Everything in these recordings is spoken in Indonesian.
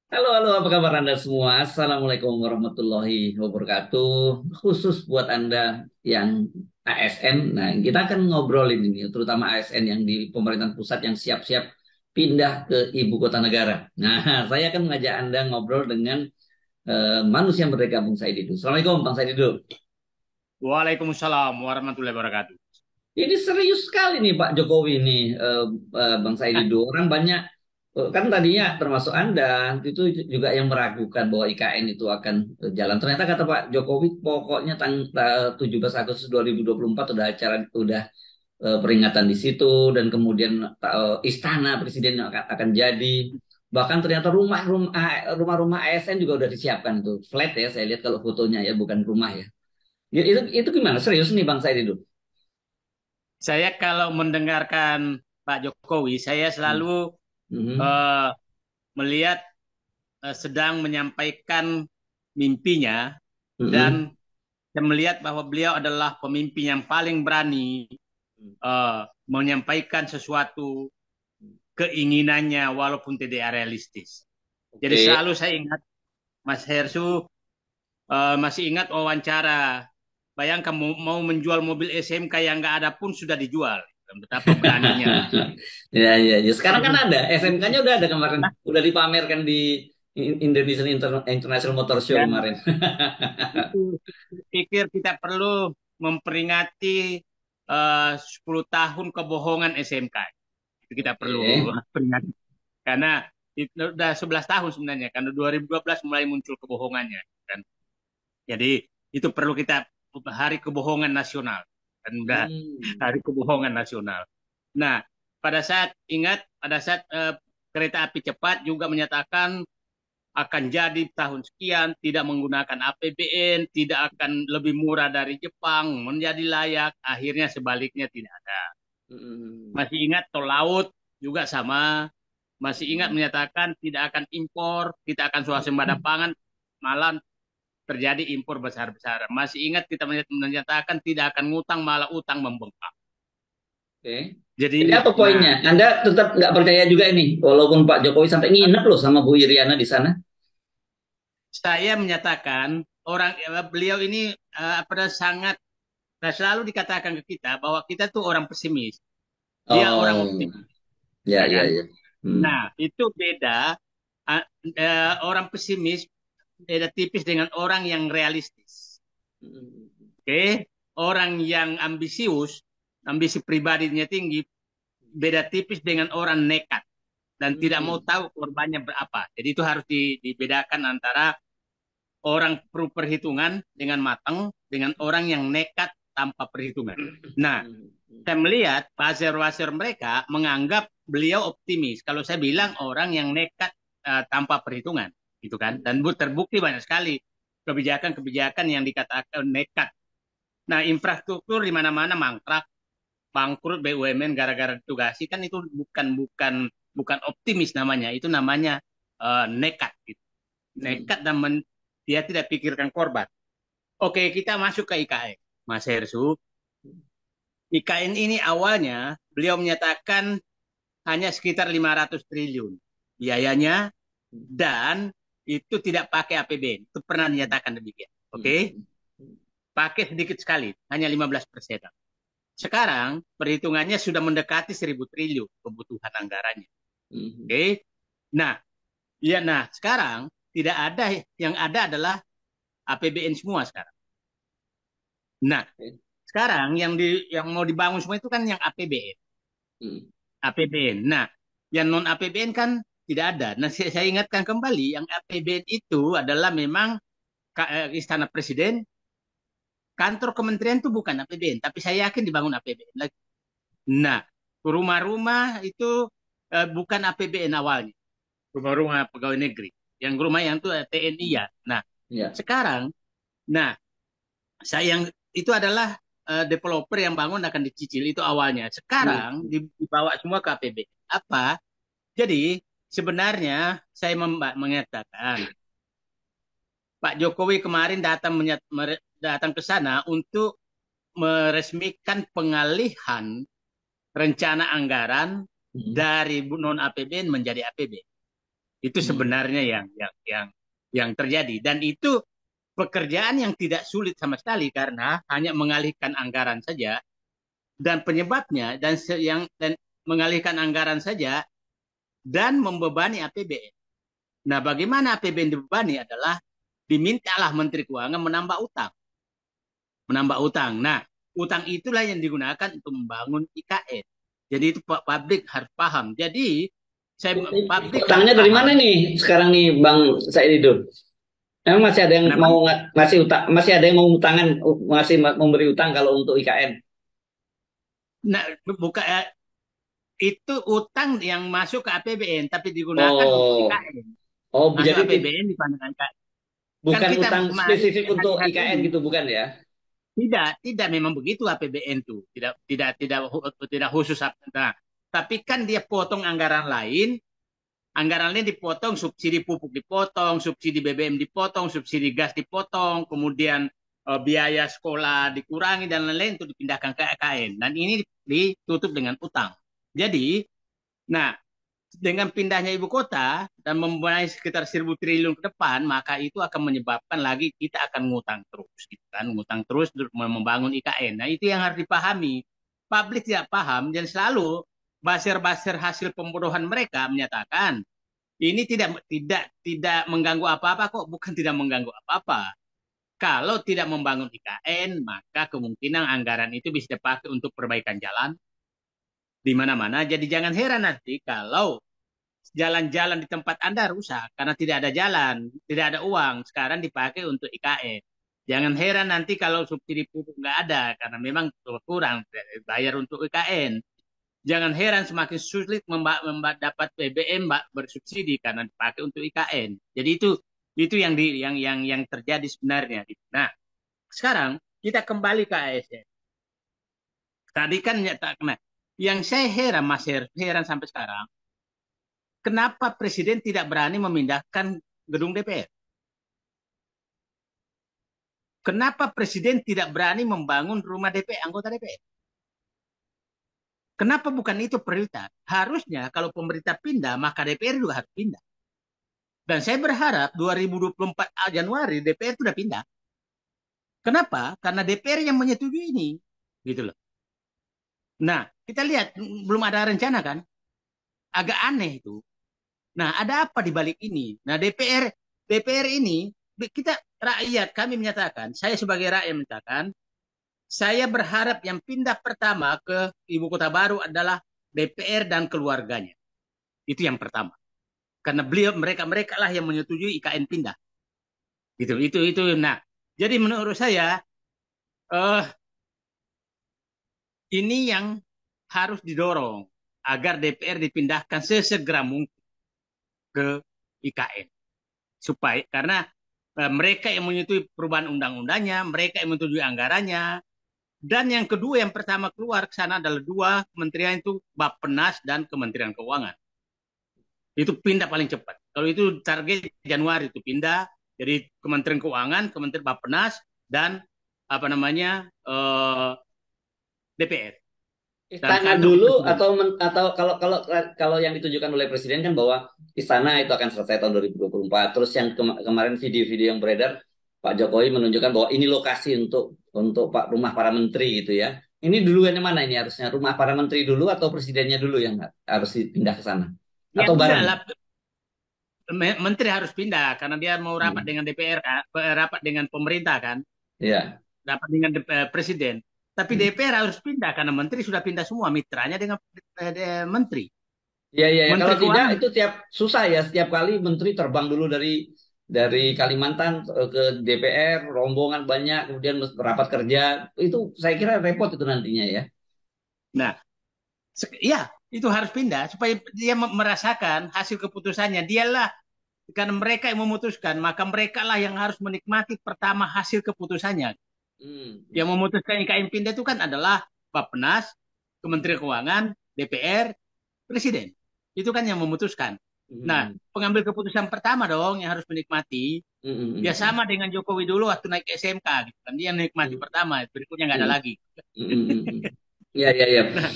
Halo, halo, apa kabar Anda semua? Assalamualaikum warahmatullahi wabarakatuh. Khusus buat Anda yang ASN, nah kita akan ngobrolin ini, terutama ASN yang di pemerintahan pusat yang siap-siap pindah ke ibu kota negara. Nah, saya akan mengajak Anda ngobrol dengan manusia yang merdeka Bung Saididu. Assalamualaikum, Bang Saididu. Waalaikumsalam warahmatullahi wabarakatuh. Ini serius sekali nih Pak Jokowi nih, Bang Saididu. Orang banyak kan tadinya termasuk Anda itu juga yang meragukan bahwa IKN itu akan jalan. Ternyata kata Pak Jokowi pokoknya 17 Agustus 2024 udah acara udah peringatan di situ dan kemudian istana presiden akan jadi. Bahkan ternyata rumah-rumah ASN juga udah disiapkan tuh. Flat ya saya lihat kalau fotonya ya bukan rumah ya. Ya, itu gimana? Serius nih Bang Saididu? Saya kalau mendengarkan Pak Jokowi, saya Hmm. selalu Mhm. eh, melihat sedang menyampaikan mimpinya Mhm. dan saya melihat bahwa beliau adalah pemimpin yang paling berani menyampaikan sesuatu keinginannya walaupun tidak realistis. Jadi Oke. selalu saya ingat Mas Hersu masih ingat wawancara. Bayangkan mau menjual mobil SMK yang nggak ada pun sudah dijual. Betapa beraninya. Ya, ya, ya. Sekarang kan ada. SMK-nya udah ada kemarin. Udah dipamerkan di Indonesian International Motor Show Dan kemarin. itu saya pikir kita perlu memperingati 10 tahun kebohongan SMK. Itu kita perlu Oke. peringati. Karena itu udah 11 tahun sebenarnya. Karena 2012 mulai muncul kebohongannya. Kan? Jadi itu perlu kita hari kebohongan nasional. Dan udah Hmm. hari kebohongan nasional. Nah, pada saat kereta api cepat juga menyatakan akan jadi tahun sekian, tidak menggunakan APBN, tidak akan lebih murah dari Jepang, menjadi layak, akhirnya sebaliknya tidak ada. Hmm. Masih ingat tol laut juga sama, masih ingat Hmm. menyatakan tidak akan impor, kita akan swasembada pangan, malah terjadi impor besar-besaran. Masih ingat kita menyatakan tidak akan ngutang, malah utang membengkak. Oke. Jadi Jadi, apa poinnya? nah, Anda tetap nggak percaya juga ini, walaupun Pak Jokowi sampai nginep loh sama Bu Iriana di sana. saya menyatakan beliau ini pada sangat selalu dikatakan ke kita bahwa kita tuh orang pesimis, dia orang Oh, optimis, ya, ya ya, kan? ya. Hmm. Nah, itu beda orang pesimis beda tipis dengan orang yang realistis. Hmm. Oke, orang yang ambisius, ambisi pribadinya tinggi, beda tipis dengan orang nekat dan tidak mau Hmm. tahu korbannya berapa. Jadi itu harus dibedakan antara orang perlu perhitungan dengan matang dengan orang yang nekat tanpa perhitungan. Nah, Hmm. saya melihat buzzer-buzzer mereka menganggap beliau optimis. Kalau saya bilang orang yang nekat tanpa perhitungan, gitu kan? Dan terbukti banyak sekali kebijakan-kebijakan yang dikatakan nekat. Nah, infrastruktur di mana-mana mangkrak, bangkrut BUMN gara-gara ditugasi kan itu bukan optimis namanya, itu namanya nekat. Gitu. Hmm. Nekat dan dia tidak pikirkan korban. Oke, kita masuk ke IKN, Mas Hersu. IKN ini awalnya beliau menyatakan hanya sekitar 500 triliun biayanya dan itu tidak pakai APBN. Itu pernah dinyatakan demikian. Oke, Hmm. pakai sedikit sekali, hanya 15%. Sekarang perhitungannya sudah mendekati 1.000 triliun kebutuhan anggarannya. Hmm. Oke, nah, sekarang tidak ada yang ada adalah APBN semua sekarang. Nah, Hmm. sekarang yang mau dibangun semua itu kan yang APBN. Hmm. APBN. Nah, yang non APBN kan tidak ada. Nah, saya ingatkan kembali, yang APBN itu adalah memang Istana Presiden, kantor kementerian itu bukan APBN, tapi saya yakin dibangun APBN lagi. Nah, rumah-rumah itu bukan APBN awalnya, rumah-rumah pegawai negeri. Yang rumah yang itu TNI ya. Nah, Ya. sekarang, nah, saya yang itu adalah developer yang bangun akan dicicil itu awalnya. Sekarang Hmm. dibawa semua ke APBN. Apa? Jadi sebenarnya saya mengatakan Pak Jokowi kemarin datang ke sana untuk meresmikan pengalihan rencana anggaran Hmm. dari non APBN menjadi APBN. Itu sebenarnya yang terjadi, dan itu pekerjaan yang tidak sulit sama sekali karena hanya mengalihkan anggaran saja, dan penyebabnya dan mengalihkan anggaran saja dan membebani APBN. Nah, bagaimana APBN dibebani adalah dimintalah Menteri Keuangan menambah utang. Nah, utang itulah yang digunakan untuk membangun IKN. Jadi itu publik harus paham. Jadi publik harus Utangnya dari mana paham. nih sekarang nih Bang Saididul? Emang masih ada yang Kenapa? mau ngasih utang, masih ada yang mau utangan, masih memberi utang kalau untuk IKN? Nah, itu utang yang masuk ke APBN tapi digunakan untuk Oh, IKN. oh, Masuk jadi APBN dipandangkan IKN. Kan bukan kita utang kemarin spesifik untuk hari-hari IKN ini gitu, bukan ya? tidak memang begitu APBN itu. Tidak khusus. Nah, tapi kan dia potong anggaran lain dipotong, subsidi pupuk dipotong, subsidi BBM dipotong, subsidi gas dipotong, kemudian biaya sekolah dikurangi dan lain-lain itu dipindahkan ke IKN. Dan ini ditutup dengan utang. Jadi, nah, dengan pindahnya ibu kota dan membenahi sekitar 1.000 triliun ke depan, maka itu akan menyebabkan lagi kita akan ngutang terus, gitu kan? Ngutang terus membangun IKN. Nah, itu yang harus dipahami. Publik tidak paham dan selalu buzzer-buzzer hasil pembodohan mereka menyatakan ini tidak mengganggu apa-apa kok, bukan tidak mengganggu apa-apa. Kalau tidak membangun IKN, maka kemungkinan anggaran itu bisa dipakai untuk perbaikan jalan di mana-mana. Jadi jangan heran nanti kalau jalan-jalan di tempat Anda rusak karena tidak ada jalan, tidak ada uang, sekarang dipakai untuk IKN. Jangan heran nanti kalau subsidi pupuk nggak ada karena memang kurang bayar untuk IKN. Jangan heran semakin sulit dapat BBM bersubsidi karena dipakai untuk IKN. Jadi itu yang terjadi sebenarnya. Nah, sekarang kita kembali ke ASN. Tadi kan nyatakan, yang saya heran, masih heran sampai sekarang, kenapa Presiden tidak berani memindahkan gedung DPR? Kenapa Presiden tidak berani membangun rumah DPR, anggota DPR? Kenapa bukan itu prioritas? Harusnya kalau pemerintah pindah, maka DPR juga harus pindah. Dan saya berharap 2024 Januari DPR sudah pindah. Kenapa? Karena DPR yang menyetujui ini. Gitu loh. Nah, kita lihat belum ada rencana kan? Agak aneh itu. Nah, ada apa di balik ini? Nah, DPR ini kita rakyat, kami menyatakan, saya sebagai rakyat menyatakan, saya berharap yang pindah pertama ke ibu kota baru adalah DPR dan keluarganya. Itu yang pertama. Karena mereka lah yang menyetujui IKN pindah. Itu. Nah, jadi menurut saya ini yang harus didorong agar DPR dipindahkan sesegera mungkin ke IKN. Supaya karena mereka yang menyetujui perubahan undang-undangnya, mereka yang menyetujui anggarannya. Dan yang kedua, yang pertama keluar ke sana adalah dua kementerian itu, Bappenas dan Kementerian Keuangan. Itu pindah paling cepat. Kalau itu target Januari itu pindah, jadi Kementerian Keuangan, Kementerian Bappenas, dan apa namanya DPR. Dan Istana kantor dulu presiden. atau kalau yang ditujukan oleh presiden kan bahwa istana itu akan selesai tahun 2024. Terus yang kemarin video-video yang beredar Pak Jokowi menunjukkan bahwa ini lokasi untuk Pak rumah para menteri gitu ya. Ini duluan yang mana ini harusnya rumah para menteri dulu atau presidennya dulu yang harus dipindah ke sana? Ya Atau sudah bareng? lah, menteri harus pindah karena dia mau rapat Hmm. dengan DPR kan, rapat dengan pemerintah kan, Ya. rapat dengan presiden. Tapi Hmm. DPR harus pindah karena menteri sudah pindah semua mitranya dengan menteri. Ya, ya, ya. Kalau Menteri tidak Keuangan. itu susah ya. Setiap kali menteri terbang dulu dari Kalimantan ke DPR, rombongan banyak, kemudian rapat kerja. Itu saya kira repot itu nantinya ya. Nah, ya itu harus pindah supaya dia merasakan hasil keputusannya. Dialah karena mereka yang memutuskan, maka mereka lah yang harus menikmati pertama hasil keputusannya. Hmm. Yang memutuskan IKN pindah itu kan adalah Bappenas, Kementerian Keuangan, DPR, Presiden. Itu kan yang memutuskan. Nah, Hmm. pengambil keputusan pertama dong yang harus menikmati. Hmm. Ya Hmm. sama dengan Jokowi dulu waktu naik SMK gitu kan. Dia menikmati Hmm. pertama, berikutnya nggak ada Hmm. lagi. Hmm. Hmm. Ya, ya, ya. Nah,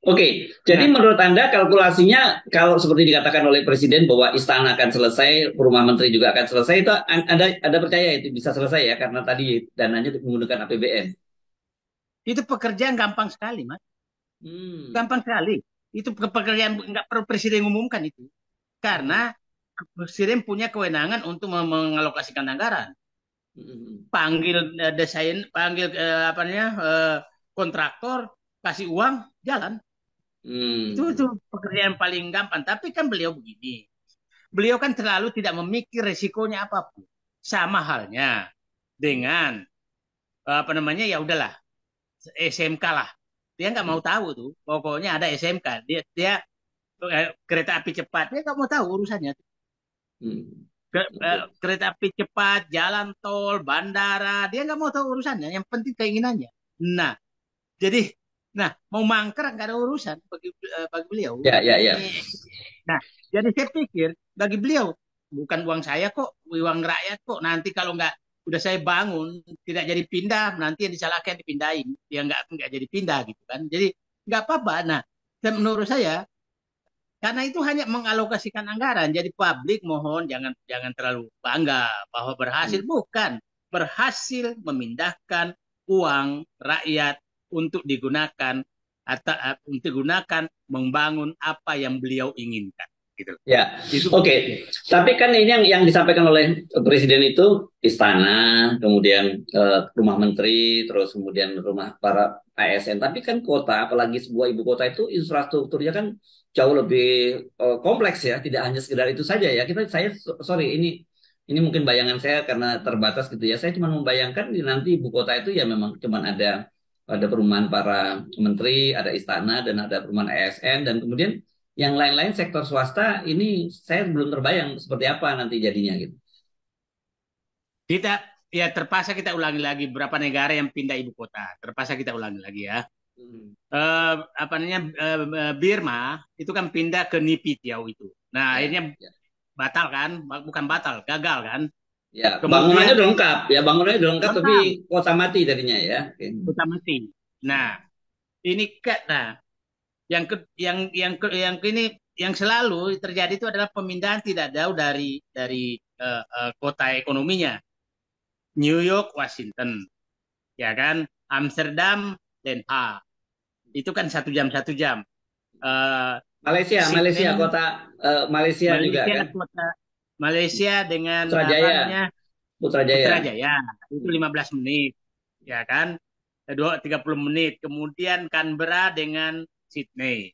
Oke, jadi Nah, menurut Anda kalkulasinya kalau seperti dikatakan oleh Presiden bahwa istana akan selesai, rumah menteri juga akan selesai, itu Anda percaya itu bisa selesai ya karena tadi dananya menggunakan APBN. itu pekerjaan gampang sekali, Mas. Hmm. Gampang sekali. Itu pekerjaan nggak perlu presiden umumkan itu. Hmm. Karena presiden punya kewenangan untuk mengalokasikan anggaran. Hmm. Panggil desain, panggil apa namanya kontraktor, kasih uang, jalan. Itu Hmm. pekerjaan paling gampang. Tapi kan beliau begini. Beliau kan terlalu tidak memikir resikonya apapun. Sama halnya dengan apa namanya ya udahlah SMK lah. Dia nggak mau tahu tuh. Pokoknya ada SMK. Dia kereta api cepat. Dia nggak mau tahu urusannya. Hmm. Oke. Kereta api cepat, jalan tol, bandara. Dia nggak mau tahu urusannya. Yang penting keinginannya. Nah, jadi, nah mau mangkrak nggak ada urusan bagi beliau. Ya, ya, ya. Ini, nah, jadi saya pikir bagi beliau bukan uang saya kok, uang rakyat kok. Nanti kalau nggak udah saya bangun tidak jadi pindah, nanti yang disalahkan dipindahin, dia nggak jadi pindah gitu kan. Jadi nggak apa-apa. Nah, menurut saya karena itu hanya mengalokasikan anggaran. Jadi publik mohon jangan jangan terlalu bangga bahwa berhasil. Hmm. Bukan. Berhasil memindahkan uang rakyat untuk digunakan atau untuk digunakan membangun apa yang beliau inginkan. Gitu. Ya, Itu oke. Tapi kan ini yang disampaikan oleh Presiden itu istana, kemudian rumah menteri, terus kemudian rumah para ASN. Tapi kan kota, apalagi sebuah ibu kota itu infrastrukturnya kan jauh lebih kompleks ya. Tidak hanya sekedar itu saja ya. Sorry, ini mungkin bayangan saya karena terbatas gitu ya. Saya cuma membayangkan di nanti ibu kota itu ya memang cuma ada perumahan para menteri, ada istana dan ada perumahan ASN dan kemudian yang lain-lain sektor swasta ini saya belum terbayang seperti apa nanti jadinya gitu. kita ya terpaksa kita ulangi lagi berapa negara yang pindah ibu kota. Terpaksa kita ulangi lagi ya. Hmm. Apa namanya Birma itu kan pindah ke Nipitiau itu. Nah Ya, akhirnya ya, batal kan, bukan batal, gagal kan. ya. Bangunannya Kemudian udah lengkap, ya bangunannya udah lengkap tapi lengkap, kota mati tadinya ya. Oke. kota mati. Nah, ini kan, nah, yang ini yang selalu terjadi itu adalah pemindahan tidak jauh dari kota ekonominya. New York, Washington, ya kan, Amsterdam, Den Haag. Itu kan 1 jam 1 jam. Eh, Malaysia Sydney, kota Malaysia juga Malaysia, kan. kota Malaysia dengan apa Putrajaya, namanya Putrajaya. Putrajaya itu 15 menit, ya kan? 30 menit. Kemudian Canberra dengan Sydney.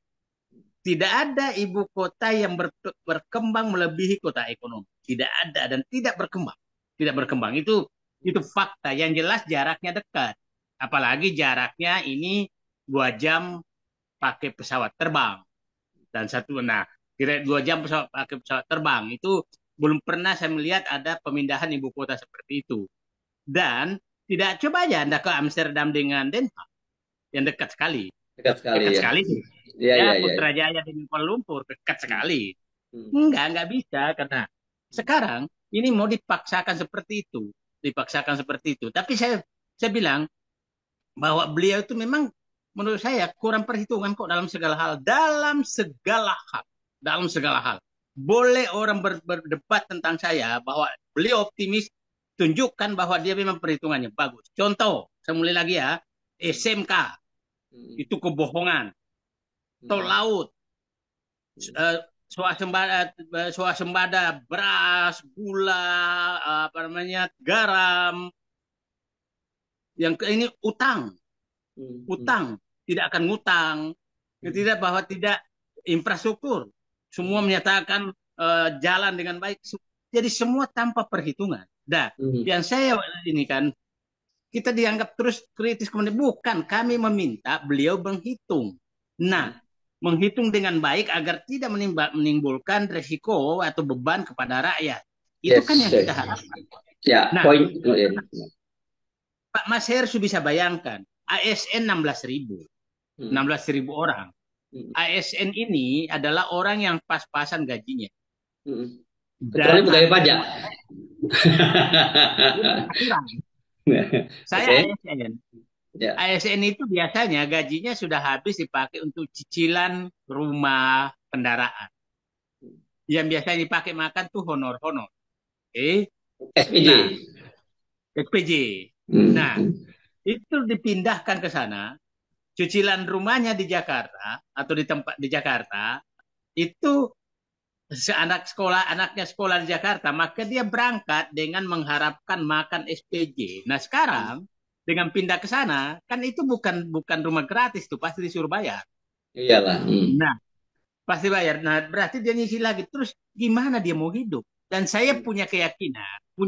Tidak ada ibu kota yang berkembang melebihi kota ekonomi. Tidak ada dan tidak berkembang. Tidak berkembang. Itu fakta. Yang jelas jaraknya dekat. Apalagi jaraknya ini 2 jam pakai pesawat terbang dan satu. Nah, kira 2 jam pakai pesawat terbang itu belum pernah saya melihat ada pemindahan ibu kota seperti itu. Dan tidak coba aja Anda ke Amsterdam dengan Den Haag yang dekat sekali. Dekat sekali Dekat ya. sekali. Iya, iya, Ya, iya. Putrajaya dengan Kuala Lumpur dekat Hmm. sekali. Hmm. Enggak bisa karena sekarang ini mau dipaksakan seperti itu, dipaksakan seperti itu. Tapi saya bilang bahwa beliau itu memang menurut saya kurang perhitungan kok dalam segala hal, dalam segala hal. Boleh orang berdebat tentang saya bahwa beliau optimis, tunjukkan bahwa dia memang perhitungannya bagus. Contoh, saya mulai lagi ya, Hmm. SMK Hmm. itu kebohongan, tol Hmm. laut, Hmm. swasembada beras, gula, apa namanya, garam. Yang ini utang, Hmm. Hmm. utang, tidak akan ngutang, Hmm. tidak bahwa tidak infrastruktur, semua Hmm. menyatakan jalan dengan baik, jadi semua tanpa perhitungan. Nah, Hmm. yang saya ini kan kita dianggap terus kritis kemudian bukan kami meminta beliau menghitung. Nah, Hmm. menghitung dengan baik agar tidak menimbulkan resiko atau beban kepada rakyat. Itu kan Yes. yang kita harapkan. Ya, Nah, poin. Oh, ya. Pak Mas Hersu bisa bayangkan, ASN 16.000, Hmm. 16.000 orang. Hmm. ASN ini adalah orang yang pas-pasan gajinya. Hmm. Kecuali Dan pegawai hampir pajak. semua kurang. Saya Oke. ASN. Ya. ASN itu biasanya gajinya sudah habis dipakai untuk cicilan rumah, kendaraan. Yang biasanya dipakai makan tuh honor-honor. Oke. Nah, SPJ. SPJ. Hmm. Nah, itu dipindahkan ke sana, cicilan rumahnya di Jakarta atau di tempat di Jakarta itu anaknya sekolah di Jakarta, maka dia berangkat dengan mengharapkan makan SPJ. Nah, sekarang dengan pindah ke sana, kan itu bukan rumah gratis tuh, pasti disuruh bayar. Iyalah. Hmm. Nah, pasti bayar. Nah, berarti dia nyisi lagi. Terus gimana dia mau hidup? Dan saya Hmm. punya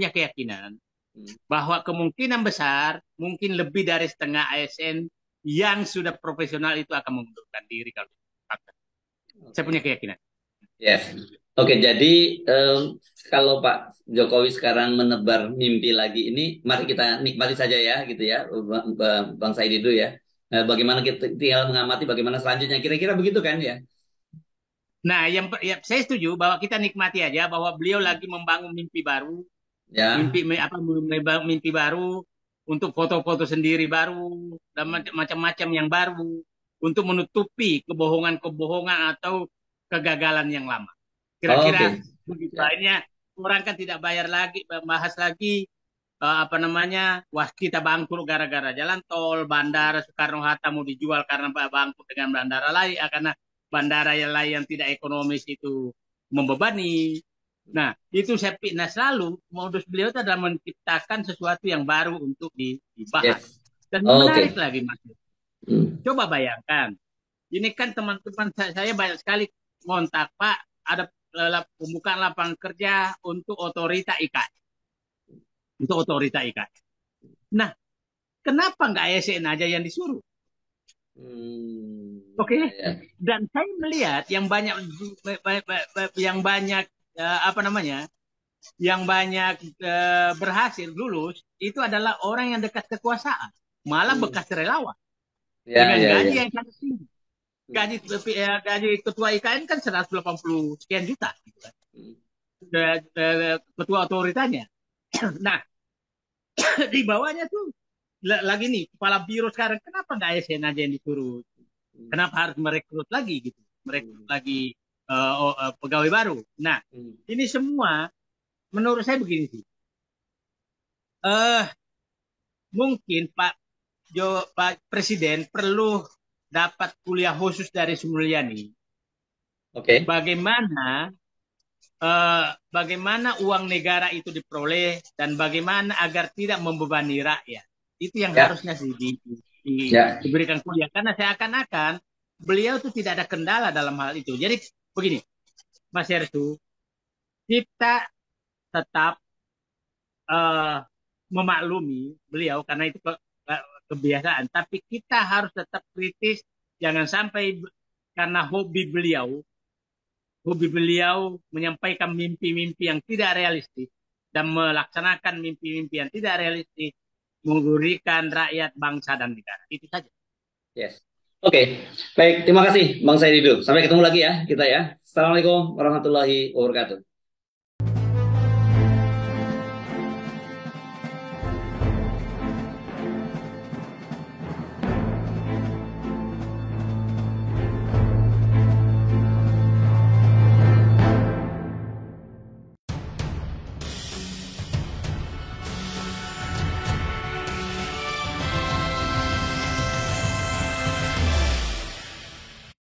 keyakinan Hmm. bahwa kemungkinan besar mungkin lebih dari setengah ASN yang sudah profesional itu akan mengundurkan diri kalau saya punya Oke. keyakinan. Yes. Oke, jadi kalau Pak Jokowi sekarang menebar mimpi lagi ini, mari kita nikmati saja ya, gitu ya, Bang Said itu ya. Bagaimana kita tinggal mengamati bagaimana selanjutnya, kira-kira begitu kan ya? Nah, ya, saya setuju bahwa kita nikmati aja bahwa beliau lagi membangun mimpi baru, Ya, mimpi baru untuk foto-foto sendiri baru dan macam-macam yang baru untuk menutupi kebohongan-kebohongan atau kegagalan yang lama. Kira-kira oke. begitu. Ya, Akhirnya orang kan tidak bayar lagi, bahas lagi apa namanya, wah kita bangkrut gara-gara jalan tol, bandara Soekarno-Hatta mau dijual karena bangkrut dengan bandara lain, karena bandara yang lain yang tidak ekonomis itu membebani. Nah, itu saya pikir, nah selalu modus beliau itu adalah menciptakan sesuatu yang baru untuk dibahas. yes. Dan menarik Oke. lagi, Mas. Hmm. Coba bayangkan, ini kan teman-teman saya banyak sekali ngontak, Pak, ada pembukaan lapangan kerja untuk otorita IKN. Untuk otorita IKN. Nah, kenapa nggak ASN aja yang disuruh? Hmm. Oke, Ya, ya. dan saya melihat yang banyak apa namanya, yang banyak berhasil lulus itu adalah orang yang dekat kekuasaan, malah Hmm. bekas relawan Ya, dengan ya, gaji ya. yang sangat tinggi. Hmm. Gaji ketua IKN kan 180 sekian juta, gitu kan. Hmm. Ketua otoritanya. Nah, di bawahnya tuh lagi nih kepala biro sekarang, kenapa nggak ASN aja yang disuruh? Hmm. Kenapa harus merekrut lagi gitu? Merekrut Hmm. lagi pegawai baru. Nah, Hmm. ini semua menurut saya begini sih. Eh Mungkin Pak Presiden perlu dapat kuliah khusus dari Sumulyani. Oke. Bagaimana bagaimana uang negara itu diperoleh dan bagaimana agar tidak membebani rakyat. Itu yang Ya, harusnya sih ya. diberikan kuliah. Karena seakan-akan beliau itu tidak ada kendala dalam hal itu. Jadi begini, Mas Hersu, kita tetap eh, memaklumi beliau karena itu kebiasaan. Tapi kita harus tetap kritis, jangan sampai karena hobi beliau menyampaikan mimpi-mimpi yang tidak realistis dan melaksanakan mimpi-mimpi yang tidak realistis, merugikan rakyat, bangsa, dan negara. Itu saja. Yes. Oke. Baik, terima kasih Bang Saidido. Sampai ketemu lagi ya kita ya. Assalamualaikum warahmatullahi wabarakatuh.